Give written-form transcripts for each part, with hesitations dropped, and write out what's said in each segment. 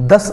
10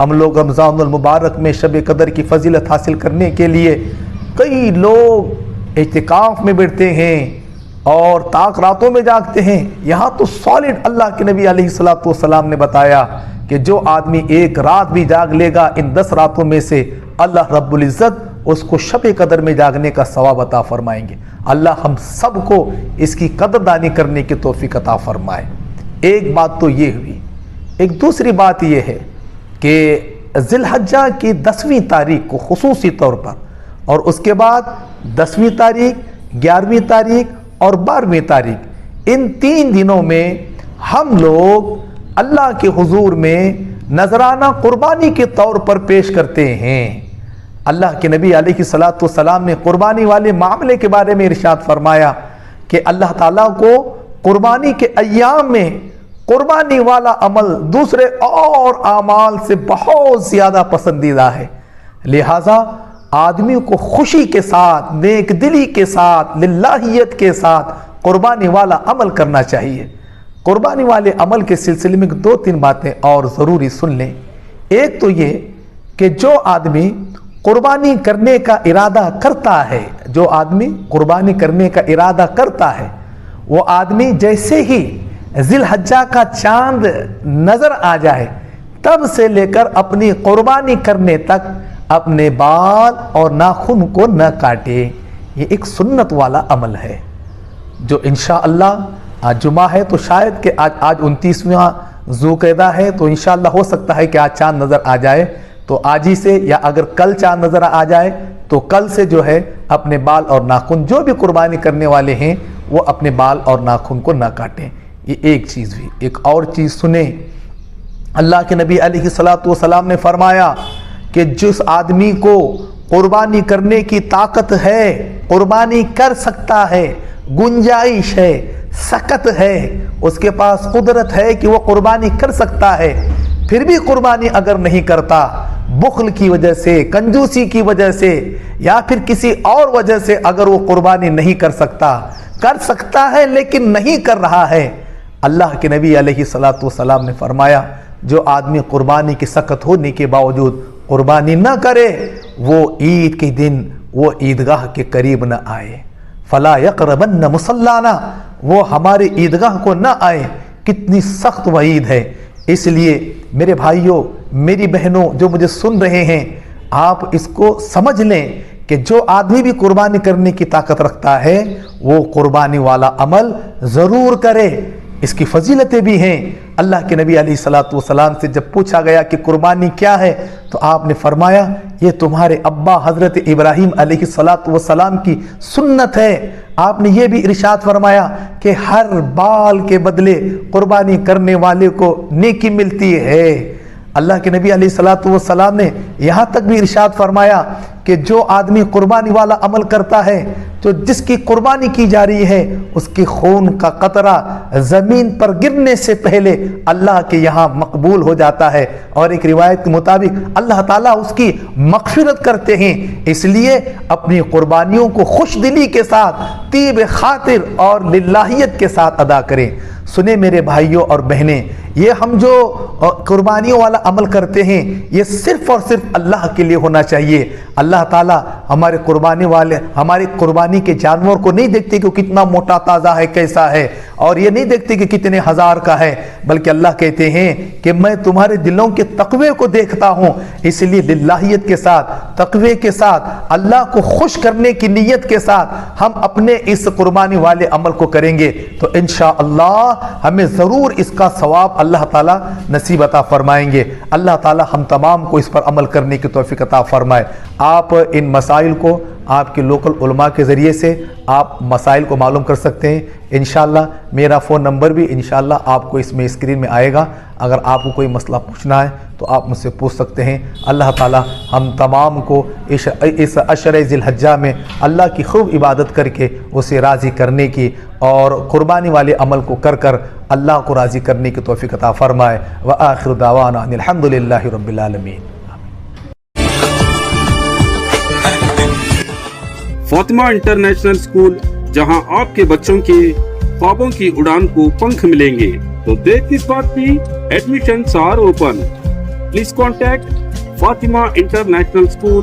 ہم لوگ رمضان المبارک میں شب قدر کی فضیلت حاصل کرنے کے لیے کئی لوگ اعتکاف میں بیٹھتے ہیں اور تاک راتوں میں جاگتے ہیں. یہاں تو سالڈ اللہ کے نبی علیہ الصلوۃ والسلام نے بتایا کہ جو آدمی ایک رات بھی جاگ لے گا ان 10 راتوں میں سے اللہ رب العزت اس کو شب قدر میں جاگنے کا ثواب عطا فرمائیں گے. اللہ ہم سب کو اس کی قدردانی کرنے کی توفیق عطا فرمائے. ایک بات تو یہ ہوئی. ایک دوسری بات یہ ہے کہ ذی الحجہ کی 10ویں تاریخ کو خصوصی طور پر اور اس کے بعد 10ویں تاریخ 11ویں تاریخ اور 12ویں تاریخ ان 3 دنوں میں ہم لوگ اللہ کے حضور میں نذرانہ قربانی کے طور پر پیش کرتے ہیں. اللہ کے نبی علیہ الصلوۃ والسلام نے قربانی والے معاملے کے بارے میں ارشاد فرمایا کہ اللہ تعالیٰ کو قربانی کے ایام میں قربانی والا عمل دوسرے اور اعمال سے بہت زیادہ پسندیدہ ہے. لہٰذا آدمی کو خوشی کے ساتھ نیک دلی کے ساتھ للہیت کے ساتھ قربانی والا عمل کرنا چاہیے. قربانی والے عمل کے سلسلے میں 2-3 باتیں اور ضروری سن لیں. ایک تو یہ کہ جو آدمی قربانی کرنے کا ارادہ کرتا ہے قربانی کرنے کا ارادہ کرتا ہے وہ آدمی جیسے ہی ذی الحجہ کا چاند نظر آ جائے تب سے لے کر اپنی قربانی کرنے تک اپنے بال اور ناخن کو نہ کاٹے. یہ ایک سنت والا عمل ہے جو انشاءاللہ آج جمعہ ہے تو شاید کہ آج 29واں ذوالقعدہ ہے تو انشاءاللہ ہو سکتا ہے کہ آج چاند نظر آ جائے تو آج ہی سے یا اگر کل چاند نظر آ جائے تو کل سے جو ہے اپنے بال اور ناخن جو بھی قربانی کرنے والے ہیں وہ اپنے بال اور ناخن کو نہ کاٹیں. یہ ایک چیز ہوئی. ایک اور چیز سنیں. اللہ کے نبی علیہ الصلوۃ والسلام نے فرمایا کہ جس آدمی کو قربانی کرنے کی طاقت ہے قربانی کر سکتا ہے گنجائش ہے سکت ہے اس کے پاس قدرت ہے کہ وہ قربانی کر سکتا ہے پھر بھی قربانی اگر نہیں کرتا بخل کی وجہ سے کنجوسی کی وجہ سے یا پھر کسی اور وجہ سے اگر وہ قربانی نہیں کر سکتا ہے لیکن نہیں کر رہا ہے اللہ کے نبی علیہ الصلوۃ والسلام نے فرمایا جو آدمی قربانی کی سکت ہونے کے باوجود قربانی نہ کرے وہ عید کے دن وہ عیدگاہ کے قریب نہ آئے. فلا یقربن مصلانا وہ ہمارے عیدگاہ کو نہ آئے. کتنی سخت وعید ہے. اس لیے میرے بھائیوں میری بہنوں جو مجھے سن رہے ہیں آپ اس کو سمجھ لیں کہ جو آدمی بھی قربانی کرنے کی طاقت رکھتا ہے وہ قربانی والا عمل ضرور کرے. اس کی فضیلتیں بھی ہیں. اللہ کے نبی علیہ الصلوۃ والسلام سے جب پوچھا گیا کہ قربانی کیا ہے تو آپ نے فرمایا یہ تمہارے ابا حضرت ابراہیم علیہ الصلوۃ والسلام کی سنت ہے. آپ نے یہ بھی ارشاد فرمایا کہ ہر بال کے بدلے قربانی کرنے والے کو نیکی ملتی ہے. اللہ کے نبی علیہ الصلوۃ والسلام نے یہاں تک بھی ارشاد فرمایا کہ جو آدمی قربانی والا عمل کرتا ہے تو جس کی قربانی کی جا رہی ہے اس کی خون کا قطرہ زمین پر گرنے سے پہلے اللہ کے یہاں مقبول ہو جاتا ہے اور ایک روایت کے مطابق اللہ تعالیٰ اس کی مغفرت کرتے ہیں. اس لیے اپنی قربانیوں کو خوش دلی کے ساتھ طیب خاطر اور للہیت کے ساتھ ادا کریں. سنیں میرے بھائیوں اور بہنیں یہ ہم جو قربانیوں والا عمل کرتے ہیں یہ صرف اور صرف اللہ کے لیے ہونا چاہیے. اللہ تعالیٰ ہمارے قربانی کے جانور کو نہیں دیکھتے کہ وہ کتنا موٹا تازہ ہے کیسا ہے اور یہ نہیں دیکھتے کہ کتنے ہزار کا ہے بلکہ اللہ کہتے ہیں کہ میں تمہارے دلوں کے تقوی کو دیکھتا ہوں. اس لیے للہیت کے ساتھ تقوی کے ساتھ اللہ کو خوش کرنے کی نیت کے ساتھ ہم اپنے اس قربانی والے عمل کو کریں گے تو انشاءاللہ ہمیں ضرور اس کا ثواب اللہ تعالیٰ نصیب عطا فرمائیں گے. اللہ تعالیٰ ہم تمام کو اس پر عمل کرنے کی توفیق عطا فرمائے. آپ ان مسائل کو آپ کے لوکل علماء کے ذریعے سے آپ مسائل کو معلوم کر سکتے ہیں. انشاءاللہ میرا فون نمبر بھی انشاءاللہ آپ کو اس میں اسکرین میں آئے گا. اگر آپ کو کوئی مسئلہ پوچھنا ہے تو آپ مجھ سے پوچھ سکتے ہیں. اللہ تعالیٰ ہم تمام کو اس عشر ذی الحجہ میں اللہ کی خوب عبادت کر کے اسے راضی کرنے کی اور قربانی والے عمل کو کر اللہ کو راضی کرنے کی توفیق عطا فرمائے. وآخر دعوانا ان الحمد للہ رب العالمین. فاطمہ انٹرنیشنل اسکول جہاں آپ کے بچوں کے خوابوں کی اڑان کو پنکھ ملیں گے تو دیر کس بات کی admissions are open. Please contact Fatima International School,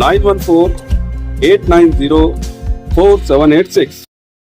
9148904786।